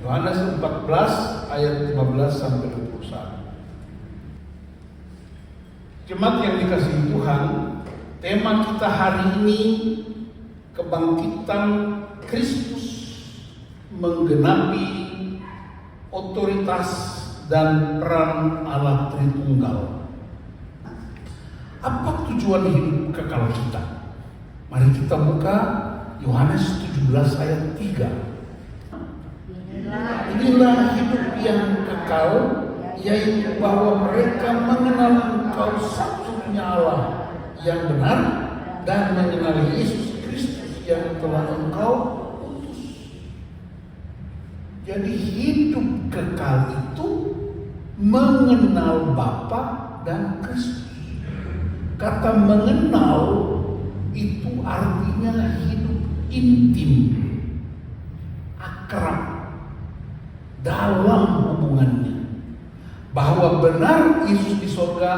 Yohanes 14 ayat 15 sampai 21. Jemaat yang dikasihi Tuhan, tema kita hari ini kebangkitan Kristus menggenapi otoritas dan peran Allah Tritunggal. Apa tujuan hidup kekal kita? Mari kita buka Yohanes 17 ayat 3. Inilah hidup yang kekal, yaitu bahwa mereka mengenal Engkau satu-satunya Allah yang benar dan mengenal Yesus Kristus yang telah Engkau utus. Jadi hidup kekal itu mengenal Bapa dan Kristus. Kata mengenal itu artinya hidup intim, akrab, dalam hubungannya. Bahwa benar Yesus di surga,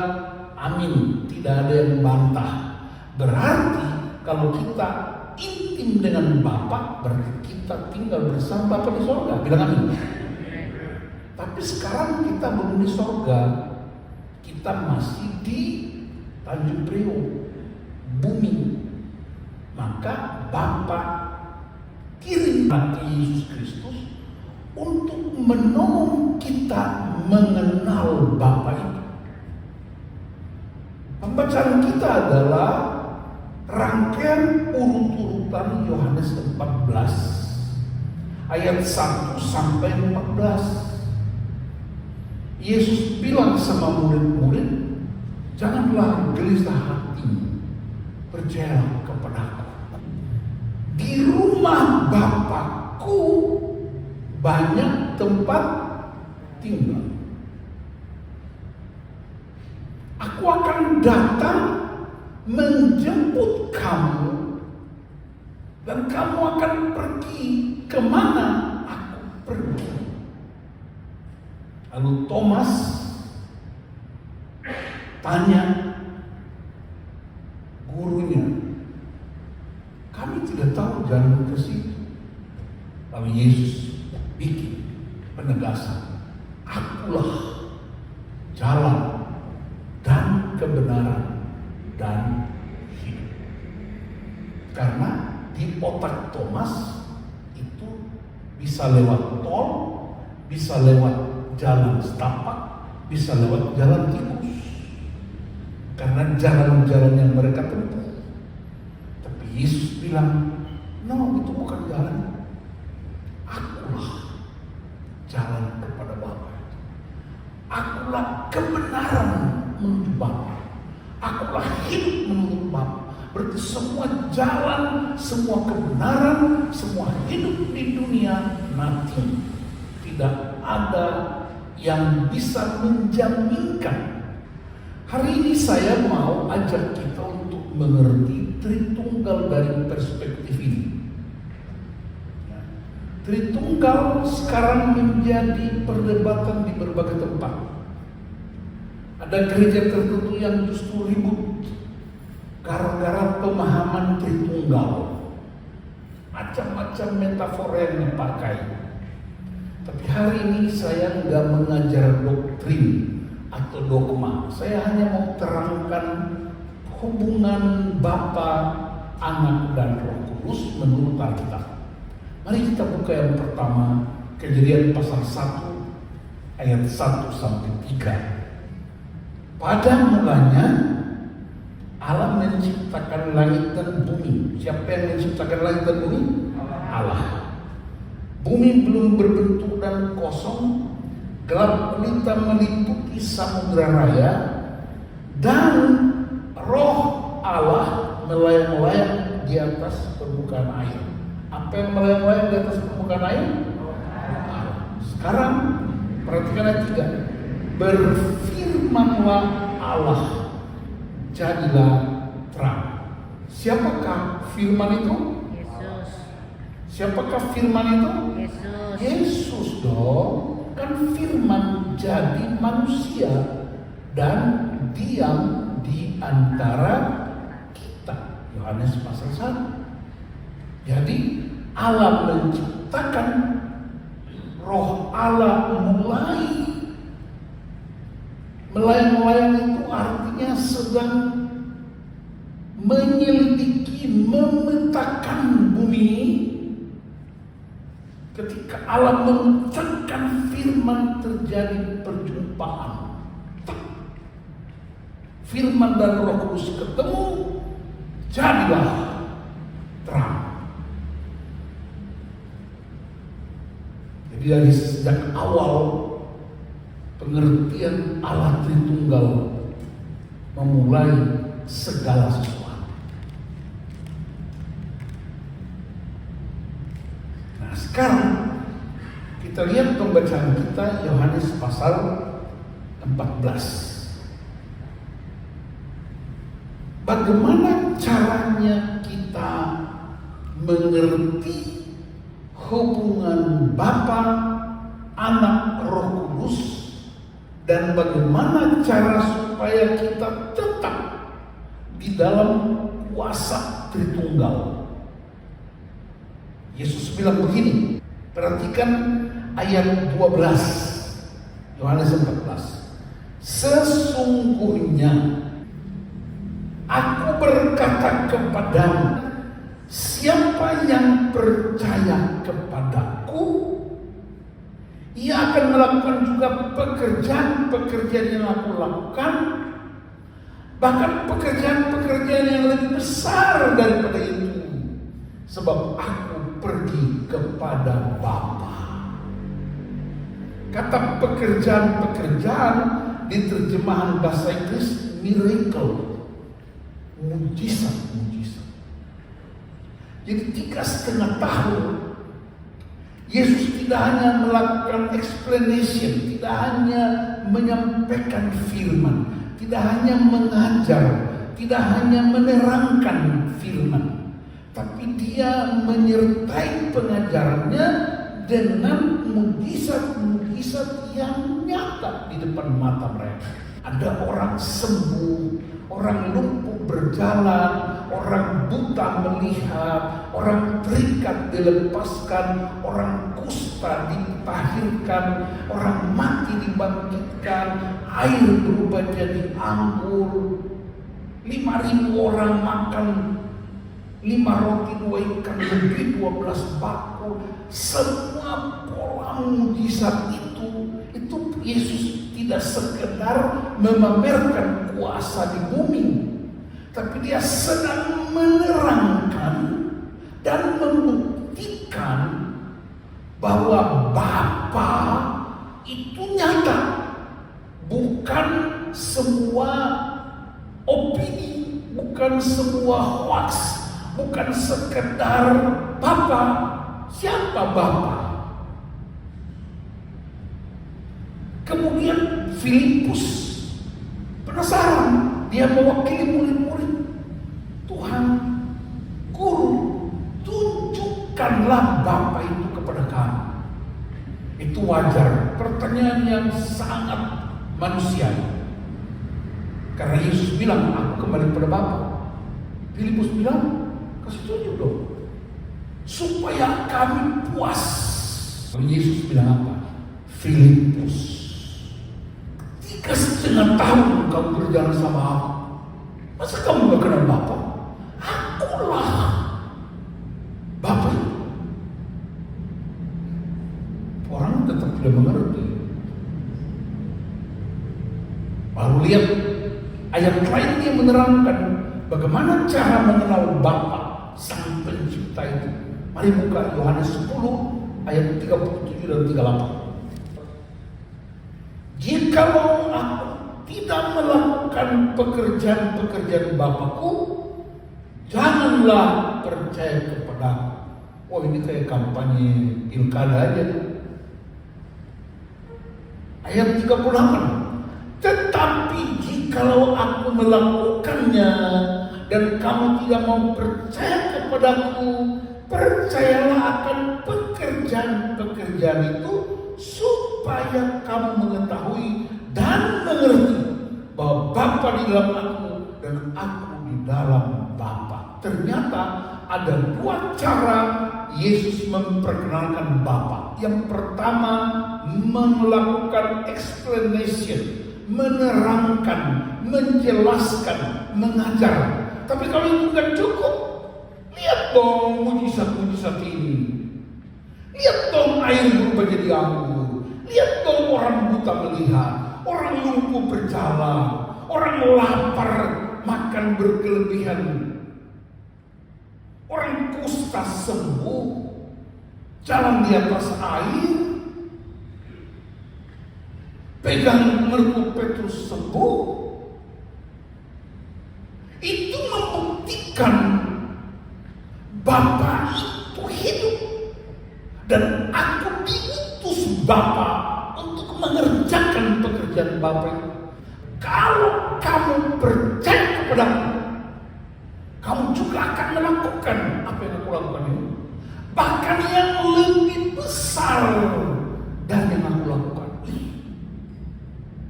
amin, tidak ada yang bantah. Berarti kalau kita intim dengan Bapa, berarti kita tinggal bersama Bapa di surga. Bilang amin. Tapi sekarang kita belum di surga, kita masih di Tanjung Priok, bumi. Maka Bapa kirim Yesus Kristus untuk menolong kita mengenal Bapa itu. Pembacaan kita adalah rangkaian urut-urutan Yohanes 14 ayat 1 sampai 14. Yesus bilang sama murid-murid, janganlah gelisah hati, percayalah kepadaku. Di rumah Bapakku banyak tempat tinggal. Aku akan datang menjemput kamu, dan kamu akan pergi kemana aku pergi. Lalu Thomas tanya gurunya, kami tidak tahu jalan ke situ. Lalu Yesus bikin penegasan, akulah jalan dan kebenaran dan hidup. Karena di otak Thomas itu bisa lewat tol, bisa lewat jalan setapak, bisa lewat jalan tikus. Karena jalan-jalan yang mereka tempuh. Tapi Yesus bilang, no, itu bukan jalan. Akulah jalan kepada Bapa. Akulah kebenaran menuju Bapa. Akulah hidup menurut Bapa. Berarti semua jalan, semua kebenaran, semua hidup di dunia nanti tidak ada yang bisa menjaminkan. Hari ini saya mau ajak kita untuk mengerti Tritunggal dari perspektif ini. Tritunggal sekarang menjadi perdebatan di berbagai tempat. Ada gereja tertentu yang justru ribut gara-gara pemahaman Tritunggal. Macam-macam metafora yang dipakai. Tapi hari ini saya nggak mengajar doktrin atau dogma. Saya hanya mau terangkan hubungan Bapa, Anak, dan Roh Kudus menurut Alkitab. Mari kita buka yang pertama, Kejadian pasal 1 ayat 1 sampai 3. Pada mulanya Allah menciptakan langit dan bumi. Siapa yang menciptakan langit dan bumi? Allah. Bumi belum berbentuk dan kosong, gelap gulita meliputi samudra raya, dan Roh Allah melayang-layang di atas permukaan air. Apa yang melayang-layang di atas permukaan air? Allah. Sekarang perhatikan ayat 3. Berfirmanlah Allah, jadilah terang. Siapakah firman itu? Yesus. Siapakah firman itu? Yesus. Yesus dong. Kan firman jadi manusia dan diam di antara kita. Yohanes pasal 1. Jadi Allah menciptakan Roh Allah mulai melayang-layang itu artinya sedang menyelidiki, memetakan bumi. Ketika Allah mengucapkan firman, terjadi perjumpaan. Firman dan Roh Kudus ketemu, jadilah terang. Jadi dari sejak awal pengertian Allah Tritunggal memulai segala sesuatu. Nah, sekarang kita lihat pembacaan kita Yohanes pasal 14. Bagaimana caranya kita mengerti hubungan Bapa, Anak, Roh Kudus, dan bagaimana cara supaya kita tetap di dalam kuasa Tritunggal. Yesus bilang begini, perhatikan ayat 12 Yohanes 14. Sesungguhnya Aku berkata kepadamu, siapa yang percaya kepadaku, ia akan melakukan juga pekerjaan-pekerjaan yang aku lakukan, bahkan pekerjaan-pekerjaan yang lebih besar daripada itu, sebab aku pergi kepada Bapa. Kata pekerjaan-pekerjaan di terjemahan bahasa Inggris miracle, mujizat. Jadi 3,5 tahun Yesus tidak hanya melakukan explanation, tidak hanya menyampaikan firman, tidak hanya mengajar, tidak hanya menerangkan firman, tapi dia menyertai pengajarannya dengan mujizat-mujizat yang nyata di depan mata mereka. Ada orang sembuh, orang lumpuh berjalan, orang buta melihat, orang terikat dilepaskan, orang kusta ditahirkan, orang mati dibangkitkan, air berubah jadi anggur, 5.000 orang makan 5 roti 2 ikan lebih 12 bakul. Semua pola mujizat itu Yesus tidak sekedar memamerkan kuasa di bumi, tapi dia sedang menerangkan dan membuktikan bahwa Bapa itu nyata, bukan semua opini, bukan semua hoax, bukan sekedar Bapa. Siapa Bapa? Kemudian Filipus penasaran, dia mewakili murid-murid. Tuhan, Guru, tunjukkanlah Bapa itu kepada kami. Itu wajar, pertanyaan yang sangat manusiawi. Karena Yesus bilang, aku kembali kepada Bapa. Filipus bilang, kasih tunjuk dong, supaya kami puas. Yesus bilang apa? Filipus, 3,5 tahun kamu berjalan sama aku, masa kamu gak kenal Bapa? Akulah Bapa. Orang tetap tidak mengerti. Lalu lihat ayat lain yang menerangkan bagaimana cara mengenal Bapa Sang Pencipta itu. Mari buka Yohanes 10 ayat 37 dan 38. Jikalau aku tidak melakukan pekerjaan-pekerjaan Bapakku, janganlah percaya kepadaku. Oh, ini kayak kampanye pilkada aja. Ayat 38. Tetapi jikalau aku melakukannya dan kamu tidak mau percaya kepadaku, percayalah akan pekerjaan-pekerjaan itu, supaya kamu mengetahui dan mengerti bahwa Bapa di dalam aku dan aku di dalam Bapa. Ternyata ada 2 cara Yesus memperkenalkan Bapa. Yang pertama, melakukan explanation, menerangkan, menjelaskan, mengajar. Tapi kalau itu bukan cukup, lihat dong mujizat-mujizat ini. Lihat dong air berubah jadi anggur. Lihat dong orang buta melihat, orang lumpuh berjalan, orang lapar makan berkelebihan, orang kusta sembuh, jalan di atas air, pegang mertu Petrus sembuh. Itu membuktikan Bapa itu hidup dan aku diutus Bapa untuk mengerjakan pekerjaan Bapa itu. Kalau kamu percaya kepadaku, kamu juga akan melakukan apa yang aku lakukan ini. Bahkan yang lebih besar dari yang aku lakukan.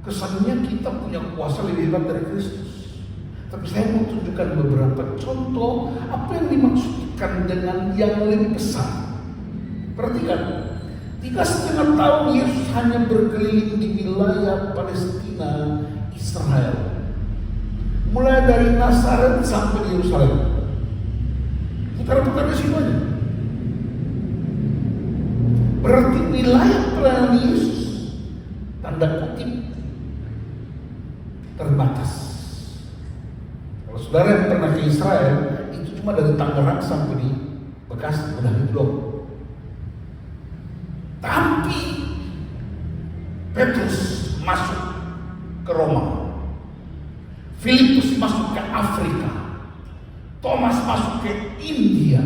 Kesannya kita punya kuasa lebih hebat dari Kristus. Tapi saya mau tunjukkan beberapa contoh apa yang dimaksudkan dengan yang lebih besar. Perhatikan, 3,5 tahun Yesus hanya berkeliling di wilayah Palestina, Israel. Mulai dari Nazaret sampai di Yerusalem. Putar-putar di situ aja. Berarti wilayah pelayanan Yesus, tanda kutip, terbatas. Kalau saudara yang pernah ke Israel, itu cuma dari Tangerang sampai di Bekasi, udah itu loh. Tapi Petrus masuk ke Roma, Filipus masuk ke Afrika, Thomas masuk ke India,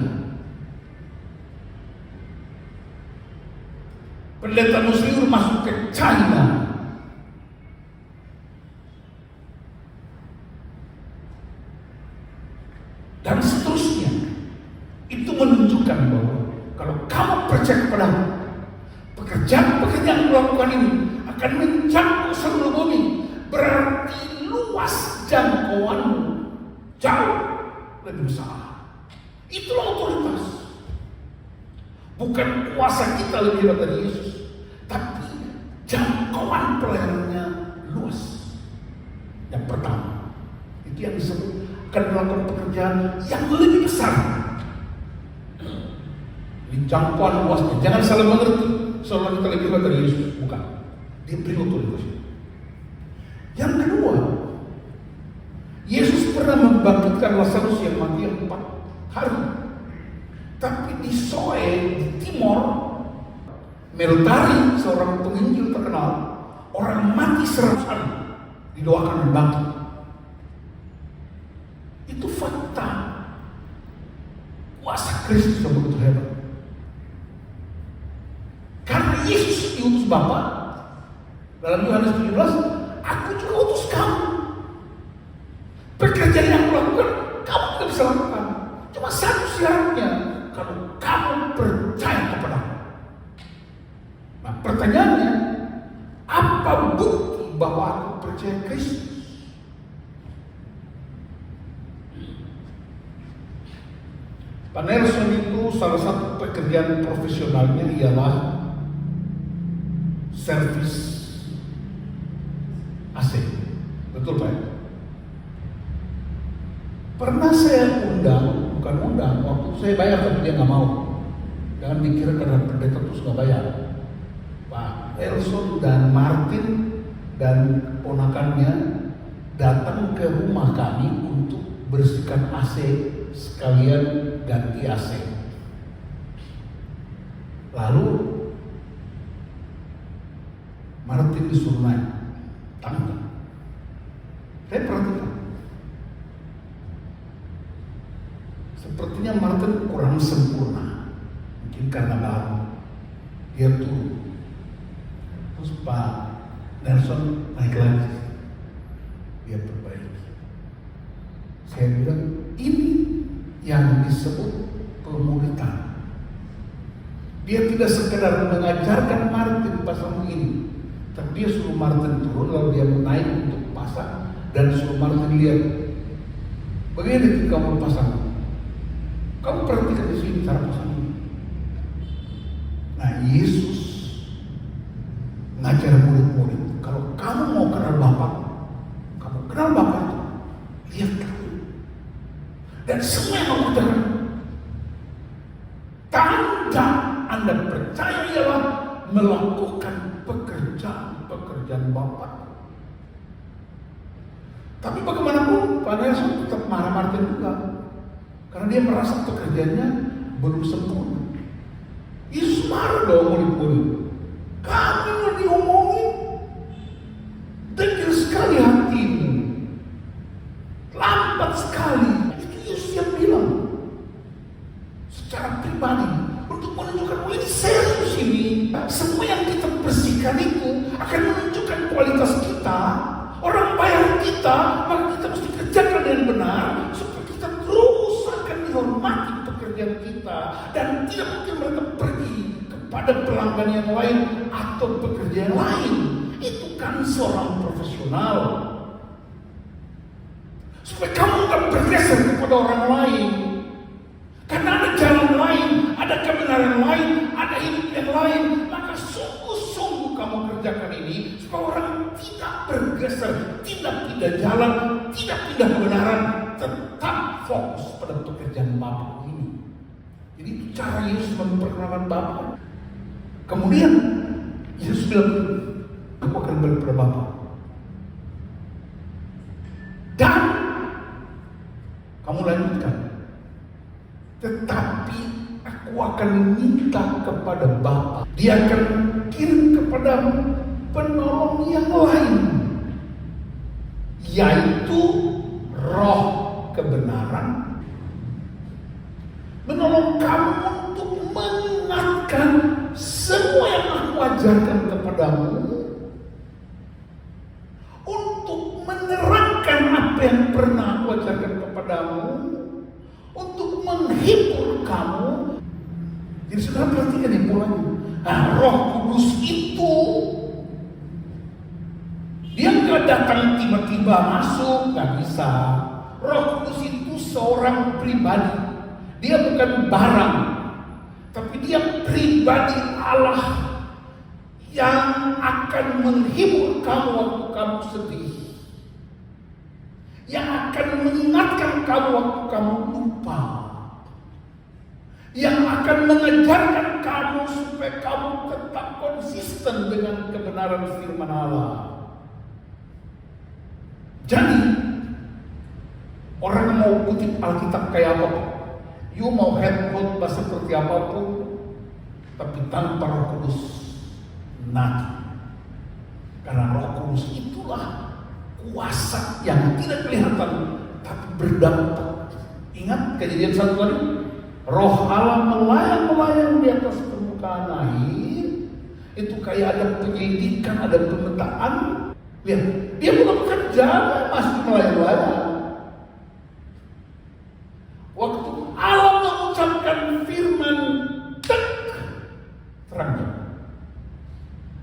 Pendeta Nusriur masuk ke China, dan seterusnya. Itu menunjukkan bahwa kalau kamu percaya kepadaku, pekerjaan-pekerjaan yang melakukan ini akan mencakup seluruh bumi. Berarti luas jangkauanmu jauh lebih besar. Itulah otoritas. Bukan kuasa kita lebih hebat dari Yesus, tapi jangkauan pelayanannya luas. Yang pertama, itu yang disebut akan melakukan pekerjaan yang lebih besar. Ini jangkauan luasnya. Jangan salah mengerti seolah kita lebih hebat dari Yesus. Bukan. Dia beri otoritas. Yang kedua, Yesus pernah membangkitkan Lazarus yang mati 4 hari. Tapi di Soe, di Timor, Meltari, seorang penginjil terkenal, orang mati 100 hari didoakan dan bangkit. Itu fakta. Kuasa Kristus yang begitu hebat. Karena Yesus diutus Bapa, dalam Yohanes 17, aku juga utus kamu. Pekerjaan yang aku lakukan, kamu tidak bisa lakukan. Cuma satu syaratnya, kalau kamu percaya kepadaku. Nah, pertanyaannya, apa bukti bahwa aku percaya Kristus? Pak Nelson itu salah satu pekerjaan profesionalnya ialah servis AC. Betul Pak? Pernah saya bukan undang, waktu saya bayar tapi dia nggak mau. Jangan mikir karena pendeta terus nggak bayar. Pak Nelson dan Martin dan ponakannya datang ke rumah kami untuk bersihkan AC sekalian ganti AC. Lalu Martin disuruh naik tangga. Saya perhatikan, sepertinya Martin kurang sempurna, mungkin karena baru. Dia turun, terus Pak Nelson naik lagi, dia perbaiki. Saya bilang, ini yang disebut pemuritan. Dia tidak sekedar mengajarkan Martin pasang ini, tapi dia suruh Martin turun, lalu dia menaik untuk pasang dan suruh Martin lihat, bagaimana kamu pasang. Kamu perhatikan di sini cara pasang ini. Yesus ngajar murid-murid, kalau kamu mau kenal Bapa, kamu kenal Bapa itu, lihat aku. Dan semua yang kamu kerjakan, tanda Anda percaya ialah melakukan pekerjaan Bapa. Tapi bagaimanapun Pak Nelson tetap marah-marah juga, karena dia merasa pekerjaannya belum sempurna. Yesus marah dong murid-murid. Kami yang diomongin, degil sekali hatimu, lambat sekali. Itu Yesus yang bilang secara pribadi untuk menunjukkan ini serius ini. Semua yang kita bersihkan itu akan menunjukkan kualitas kita. Orang bayar kita, maka kita mesti kerjakan dengan benar supaya kita terus akan dihormati pekerjaan kita, dan tidak mungkin mereka pergi kepada pelanggan yang lain atau pekerjaan lain. Itu kan seorang profesional. Supaya kamu tak bergeser kepada orang lain, karena ada jalan lain, ada kebenaran lain, ada hidup yang lain. Maka sungguh-sungguh kamu kerjakan ini supaya orang tidak bergeser, tidak pindah jalan, tidak pindah kebenaran, tetap fokus pada pekerjaan Bapa ini. Jadi itu cara Yesus memperkenalkan Bapa. Kemudian Yesus bilang, aku akan balik kepada Bapa. Dan kamu lanjutkan. Tetapi aku akan minta kepada Bapa. Dia akan kirim kepada penolong yang lain, yaitu Roh kebenaran, menolong kamu untuk mengingatkan semua yang aku ajarkan kepadamu, untuk menerangkan apa yang pernah aku ajarkan kepadamu, untuk menghibur kamu. Jadi saudara perhatikan ya polanya. Nah, Roh Kudus itu dia nggak datang tiba-tiba masuk, nggak bisa. Roh Kudus itu seorang pribadi. Dia bukan barang, tapi dia pribadi Allah yang akan menghibur kamu waktu kamu sedih, yang akan mengingatkan kamu waktu kamu lupa, yang akan mengajarkan kamu supaya kamu tetap konsisten dengan kebenaran firman Allah. Jadi orang mau kutip Alkitab kayak apa, you mau head khotbah seperti apapun, tapi tanpa Roh Kudus, nanti. Karena Roh Kudus itulah kuasa yang tidak kelihatan tapi berdampak. Ingat kejadian 1 tadi, Roh Allah melayang-melayang di atas permukaan air. Itu kayak ada penyelidikan, ada pemetaan. Lihat, dia belum bekerja, masih melayang-layang. Waktu Allah mengucapkan firman, terang.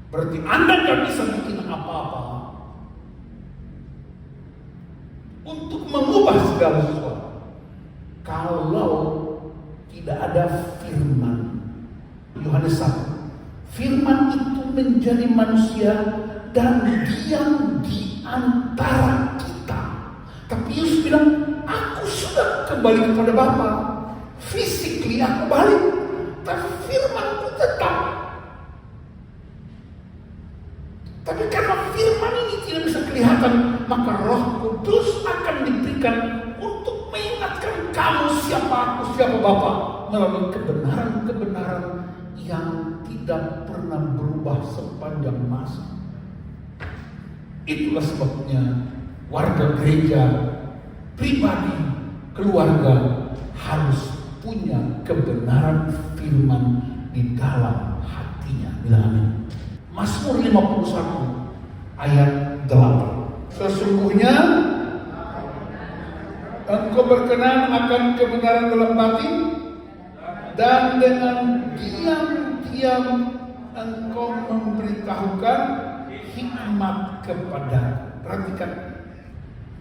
Berarti Anda gak bisa bikin apa-apa untuk mengubah segala sesuatu kalau tidak ada firman. Yohanes 1, firman itu menjadi manusia dan diam di antara kita. Tapi Yesus bilang, aku sudah kembali kepada Bapa. Physically aku balik, tapi firmanku tetap. Tapi karena firman ini tidak bisa kelihatan, maka Roh Kudus akan diberikan untuk mengingatkan kamu siapa aku, siapa Bapa, melalui kebenaran-kebenaran yang tidak pernah berubah sepanjang masa. Itulah sebabnya warga gereja, pribadi, keluarga harus punya kebenaran firman di dalam hatinya. Bilang amin. Mazmur 51 ayat 8. Sesungguhnya engkau berkenan akan kebenaran dalam batin, dan dengan diam-diam engkau memberitahukan hikmat kepada. Perhatikan,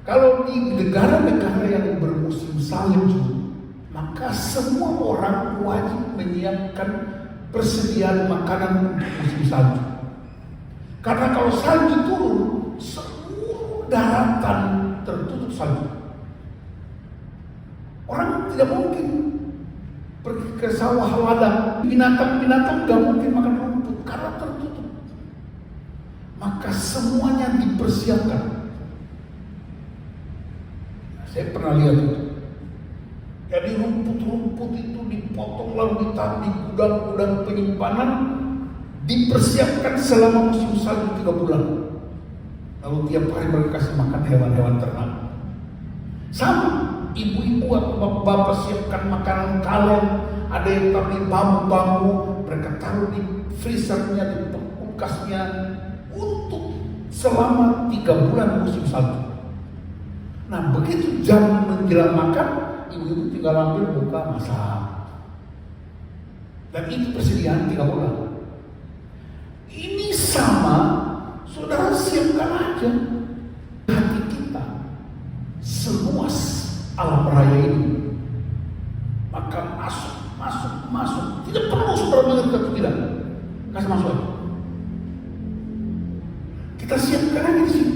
kalau di negara-negara yang bermusim salju, maka semua orang wajib menyiapkan persediaan makanan untuk musim salju. Karena kalau salju turun, seluruh daratan tertutup salju. Orang tidak mungkin pergi ke sawah ladang, binatang-binatang gak mungkin makan rumput karena tertutup. Maka semuanya dipersiapkan. Saya pernah lihat itu. Jadi rumput-rumput itu dipotong lalu ditaruh di gudang-gudang penyimpanan, dipersiapkan selama musim salju 3 bulan. Lalu tiap hari mereka kasih makan hewan-hewan ternak. Sama, ibu-ibu atau bapak-bapak siapkan makanan kaleng, ada yang taruh di bambu-bambu, mereka taruh di freezernya, di kulkasnya untuk selama 3 bulan musim salju. Nah, begitu jam menjelang makan, ibu-ibu tinggal ambil buka masak. Dan itu persediaan 3 bulan. Ini sama, saudara siapkan aja hati kita seluas alam raya ini. Maka masuk. Tidak perlu saudara mengerti atau tidak. Kasih masuk aja. Kita siapkan aja di sini.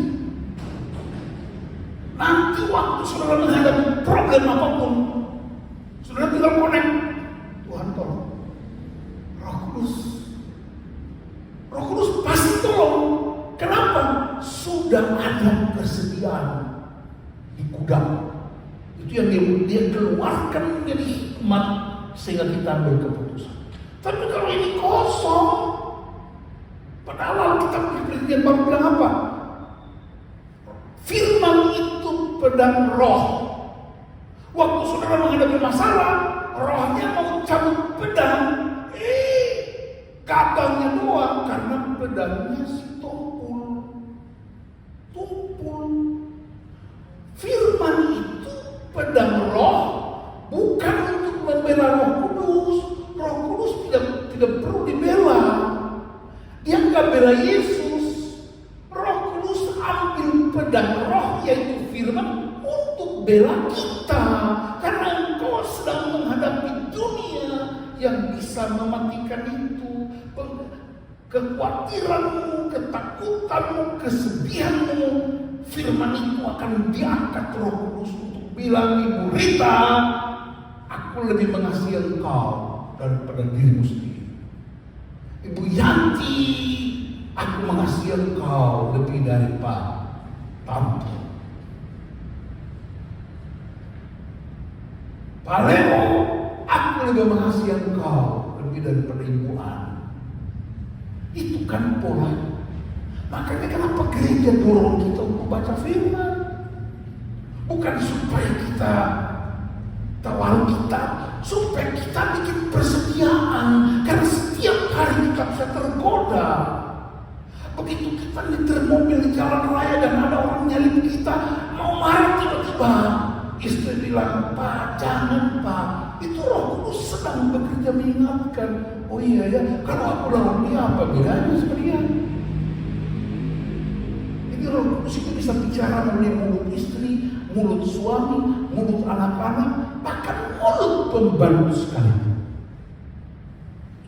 Nanti waktu saudara menghadapi problem apapun, saudara tinggal connect. Tuhan tolong. Roh Kudus pasti tolong. Kenapa? Sudah ada persediaan di gudang. Itu yang dia keluarkan menjadi hikmat sehingga kita ambil keputusan. Tapi kalau ini kosong, padahal kita penelitian baru bilang apa? Firman itu pedang roh. Waktu saudara menghadapi masalah, rohnya mau cabut pedang, katanya doang karena pedangnya si tumpul. Firman itu pedang roh, bukan untuk membela Roh Kudus. Roh Kudus tidak perlu dibela. Dia nggak bela Yesus. Roh Kudus ambil pedang roh yaitu firman untuk bela kita, karena engkau sedang menghadapi dunia yang bisa mematikan itu. Kekhawatiranmu, ketakutanmu, kesedihanmu, firman itu akan diangkat Roh Kudus untuk bilang, Ibu Rita, aku lebih mengasihi engkau daripada dirimu sendiri. Ibu Yanti, aku mengasihi engkau lebih daripada tante. Pak Leo, aku lebih mengasihi engkau lebih daripada Ibu An. Itu kan pola. Makanya kenapa gereja dorong kita untuk baca firman? Bukan supaya kita tahu Alkitab, supaya kita bikin persediaan. Karena setiap hari kita bisa tergoda. Begitu kita nyetir mobil di jalan raya dan ada orang nyalip kita, mau marah tiba-tiba, istri bilang, Pak, jangan Pak. Itu Roh Kudus sedang bekerja mengingatkan. Oh iya ya, kalau aku lawan dia apa bedanya sama dia? Ini Roh Kudus itu bisa bicara melalui mulut istri, mulut suami, mulut anak-anak, bahkan mulut pembantu sekalipun.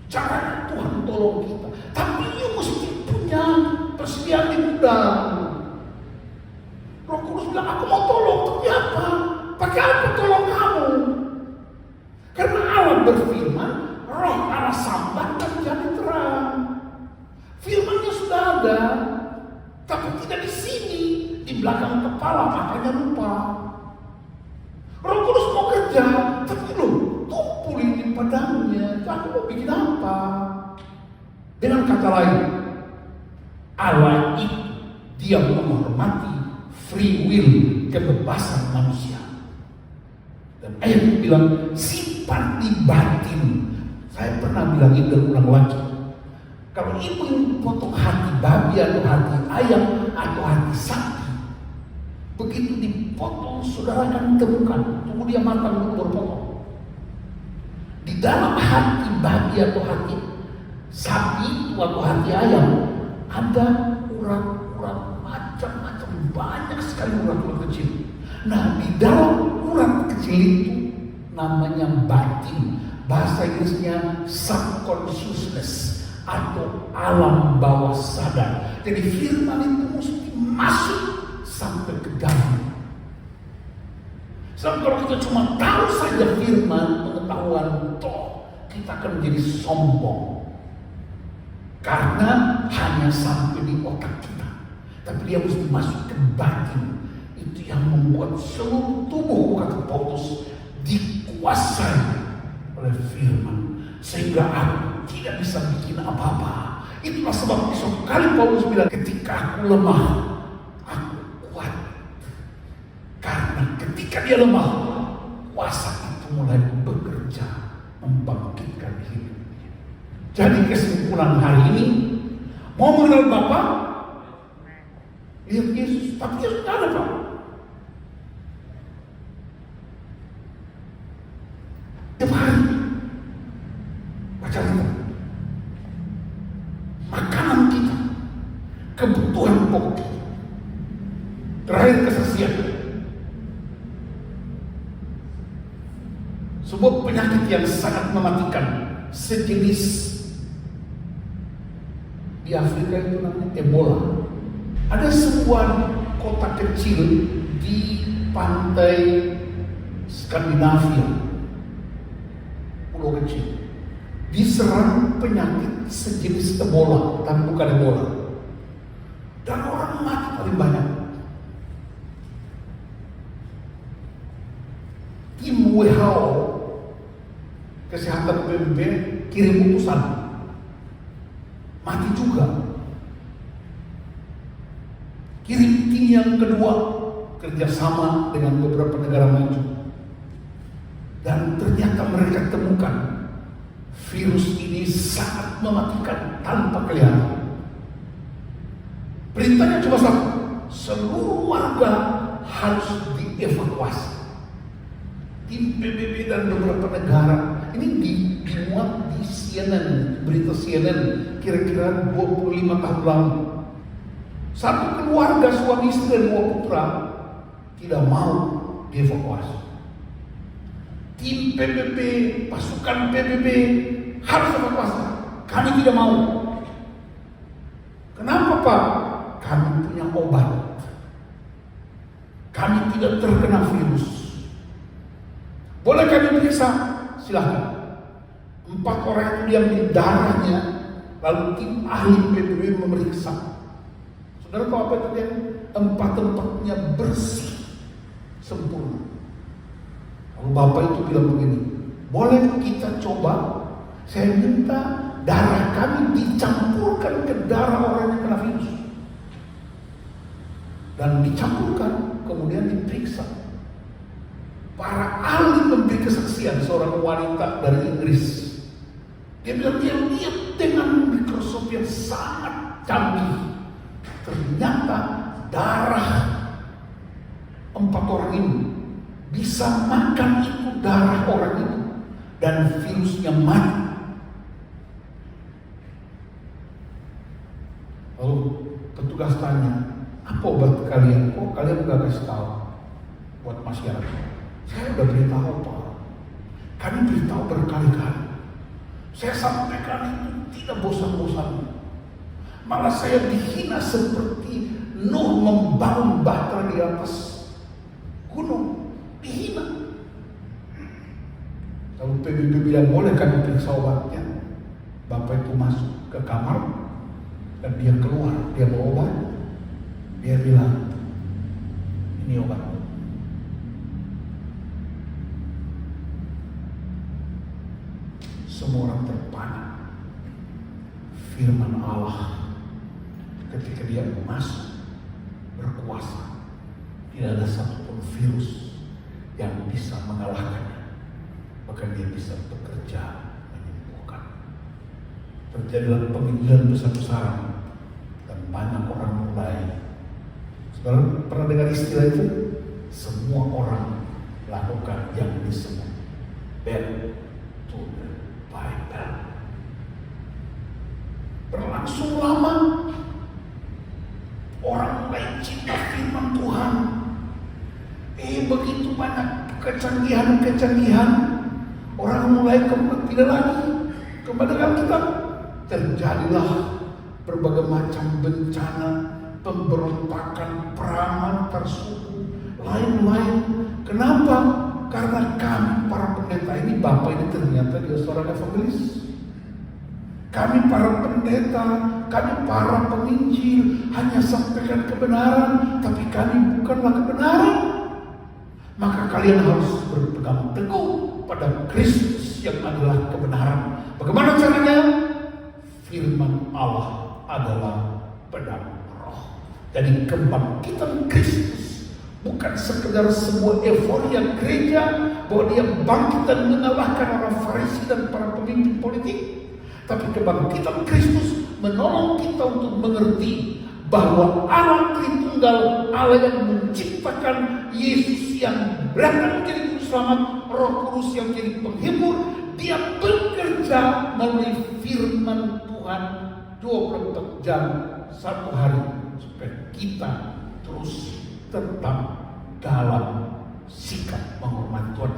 Caranya Tuhan tolong kita. Tapi you mesti punya persediaan di gudang. Roh Kudus bilang, aku mau tolong, tapi apa? Pakai apa tolong kamu? Karena Allah berfirman, roh Allah sambatkan jadi terang. Firmannya sudah ada, tapi tidak di sini, di belakang kepala, makanya lupa. Roh Kudus mau kerja, tapi tumpulin di padangnya. Aku mau bikin apa? Dengan kata lain, Allah itu dia menghormati free will, kebebasan manusia. Dan ayat itu bilang simpan di batin. Saya pernah bilang ini dan ulang lagi. Kalau ibu yang potong hati babi atau hati ayam atau hati sapi, begitu dipotong saudara akan temukan. Tunggu dia matang dulu baru potong. Di dalam hati babi atau hati sapi atau hati ayam ada urat-urat macam-macam, banyak sekali urat-urat kecil. Nah, di dalam urat kecil itu namanya batin Bahasa Inggrisnya subconsciousness atau alam bawah sadar. Jadi firman itu mesti masuk sampai ke dalam. Sebab kalau kita cuma tahu saja firman, pengetahuan toh, kita akan menjadi sombong. Karena hanya sampai di otak kita. Tapi dia mesti masuk ke batin. Itu yang membuat seluruh tubuh, kata Paulus, dikuasai oleh firman. Sehingga aku tidak bisa bikin apa-apa. Itulah sebab esok kali Paulus bilang, ketika aku lemah, aku kuat. Karena ketika dia lemah, kuasa itu mulai bekerja membangkitkan hidupnya. Jadi kesimpulan hari ini, mau mengenal Bapa, lihat Yesus. Tapi Yesus tidak ada, Pak. Tiap hari baca kita, makanan kita, kebutuhan pokok kita, terakhir kesaksian. Sebuah penyakit yang sangat mematikan, sejenis di Afrika itu namanya Ebola. Ada sebuah kota kecil di pantai Skandinavia, pulau kecil, diserang penyakit sejenis Ebola, tapi bukan Ebola, dan orang mati paling banyak. Tim WHO, kesehatan PBB, kirim utusan, mati juga. Kirim tim yang kedua, kerjasama dengan beberapa negara maju, dan ternyata mereka temukan virus ini sangat mematikan tanpa kelihatan. Perintahnya cuma satu, seluruh warga harus dievakuasi. Tim PBB dan beberapa negara ini dimuat di CNN, berita CNN kira-kira 25 tahun lalu. Satu keluarga, suami istri dan 2 putra tidak mau dievakuasi. Tim PBB, pasukan PBB harus evakuasi. Kami tidak mau. Kenapa, Pak? Kami punya obat. Kami tidak terkena virus. Boleh kami periksa? Silahkan. 4 orang itu diambil darahnya, lalu tim ahli PBB memeriksa. Saudara tahu apa itu dia? 4-empatnya bersih, sempurna. Lalu Bapak itu bilang begini, boleh kita coba? Saya minta darah kami dicampurkan ke darah orang yang kena virus. Dan dicampurkan, kemudian diperiksa. Para ahli memberi kesaksian, seorang wanita dari Inggris. Dia bilang dia lihat dengan mikroskop yang sangat canggih. Ternyata darah 4 orang ini bisa makan itu darah orang itu dan virusnya mati. Lalu petugas tanya, apa obat kalian? Kok kalian gak kasih tahu buat masyarakat? Saya udah beritahu, Pak. Kami beritahu berkali-kali. Saya sampaikan itu tidak bosan-bosan. Malah saya dihina seperti Nuh membangun bahtera di atas gunung. Dihina. Lalu PBB bilang, boleh kami periksa obatnya? Bapak itu masuk ke kamar dan dia keluar. Dia bawa obat. Dia bilang, ini obat. Semua orang terpana. Firman Allah ketika dia masuk berkuasa, tidak ada satupun virus yang bisa mengalahkannya. Bahkan dia bisa bekerja menyembuhkan. Terjadilah penginjilan besar-besaran dan banyak orang mulai. Saudara pernah dengar istilah itu? Semua orang lakukan yang disebut back to the Bible. Berlangsung lama, orang mulai cinta firman Tuhan. Begitu banyak kecanggihan-kecanggihan, orang mulai tidak lagi kepada Alkitab. Terjadilah berbagai macam bencana, pemberontakan, perangan, tersuku, lain-lain. Kenapa? Karena kami para pendeta ini, Bapak ini ternyata dia seorang evangelis. Kami para pendeta, kami para penginjil hanya sampaikan kebenaran, tapi kami bukanlah kebenaran. Maka kalian harus berpegang teguh pada Kristus yang adalah kebenaran. Bagaimana caranya? Firman Allah adalah pedang roh. Jadi kebangkitan Kristus bukan sekedar sebuah euforia gereja bahwa dia bangkit dan mengalahkan orang Farisi dan para pemimpin politik. Tapi kebangkitan Kristus menolong kita untuk mengerti bahwa Allah Tritunggal, Allah yang menciptakan, Yesus yang berangkat menjadi juru selamat, Roh Kudus yang menjadi penghibur, dia bekerja melalui firman Tuhan 24 jam satu hari supaya kita terus tetap dalam sikap menghormati Tuhan.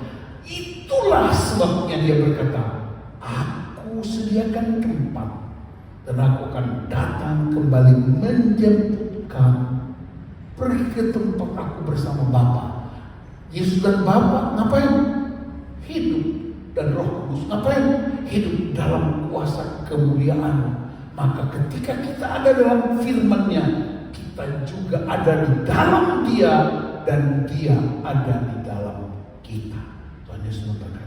Itulah sebabnya dia berkata, aku sediakan tempat dan aku akan datang kembali menjemput kamu. Pergi ke tempat aku bersama Bapa. Yesus dan Bapa ngapain? Hidup. Dan Roh Kudus ngapain? Hidup dalam kuasa kemuliaan. Maka ketika kita ada dalam firman-Nya, kita juga ada di dalam Dia dan Dia ada di dalam kita. Tuhan Yesus memberkati.